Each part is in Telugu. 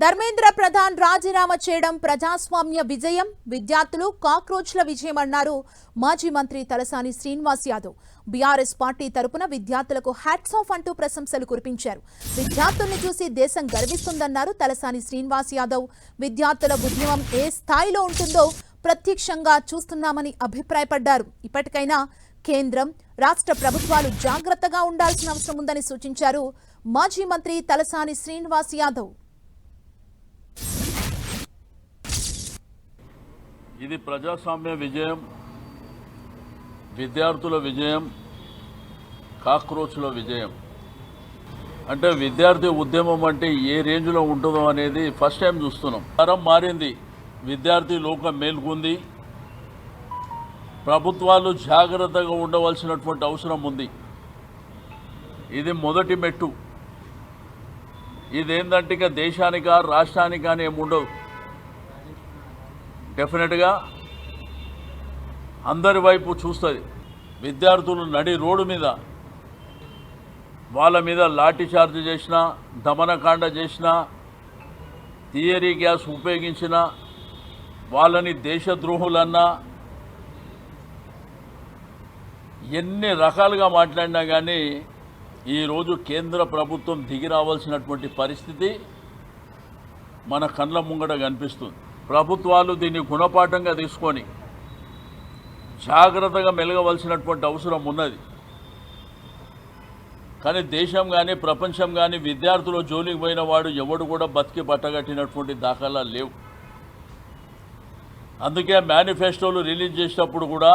ధర్మేంద్ర ప్రధాన్ రాజీనామా చేయడం ప్రజాస్వామ్య విజయం, విద్యార్థులు కాక్రోచ్ల విజయం అన్నారు మాజీ మంత్రి తలసాని శ్రీనివాస్ యాదవ్. బీఆర్ఎస్ పార్టీ తరపున విద్యార్థులకు హ్యాట్స్ ఆఫ్ అంటూ ప్రశంసలు కురిపించారు. విద్యార్థుల్ని చూసి దేశం గర్విస్తుందన్నారు తలసాని శ్రీనివాస్ యాదవ్. విద్యార్థుల ఉద్యమం ఏ స్థాయిలో ఉంటుందో ప్రత్యక్షంగా చూస్తున్నామని అభిప్రాయపడ్డారు. ఇప్పటికైనా కేంద్రం, రాష్ట్ర ప్రభుత్వాలు జాగ్రత్తగా ఉండాల్సిన అవసరం ఉందని సూచించారు మాజీ మంత్రి తలసాని శ్రీనివాస్ యాదవ్. ఇది ప్రజాస్వామ్య విజయం, విద్యార్థుల విజయం, కాక్రోచ్ల విజయం. అంటే విద్యార్థి ఉద్యమం అంటే ఏ రేంజ్లో ఉంటుందో అనేది ఫస్ట్ టైం చూస్తున్నాం. తరం మారింది, విద్యార్థి లోకం మేల్కొంది. ప్రభుత్వాలు జాగ్రత్తగా ఉండవలసినటువంటి అవసరం ఉంది. ఇది మొదటి మెట్టు. ఇదేంటంటే ఇక దేశానికా రాష్ట్రానికా అని ఏముండవు. డెఫినెట్గా అందరి వైపు చూస్తుంది. విద్యార్థులు నడి రోడ్డు మీద వాళ్ళ మీద లాఠీ చార్జ్ చేసినా, దమనకాండ చేసినా, థియరీ గ్యాస్ ఉపయోగించిన వాళ్ళని దేశద్రోహులన్నా, ఎన్ని రకాలుగా మాట్లాడినా కానీ ఈరోజు కేంద్ర ప్రభుత్వం దిగి రావాల్సినటువంటి పరిస్థితి మన కళ్ళ ముంగట కనిపిస్తుంది. ప్రభుత్వాలు దీన్ని గుణపాఠంగా తీసుకొని జాగ్రత్తగా మెలగవలసినటువంటి అవసరం ఉన్నది. కానీ దేశం కానీ ప్రపంచం కానీ విద్యార్థుల జోలికి పోయిన వాడు ఎవడు కూడా బతికి పట్టగట్టినటువంటి దాఖలాలు లేవు. అందుకే మేనిఫెస్టోలు రిలీజ్ చేసేటప్పుడు కూడా,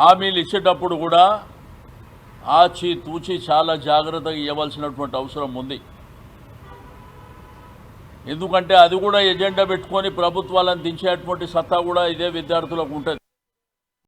హామీలు ఇచ్చేటప్పుడు కూడా ఆచి తూచి చాలా జాగ్రత్తగా ఇవ్వవలసినటువంటి అవసరం ఉంది. ఎందుకంటే అది కూడా ఎజెండా పెట్టుకొని ప్రభుత్వాలను దించేటువంటి సత్తా కూడా ఇదే విద్యార్థులకు ఉంటుంది.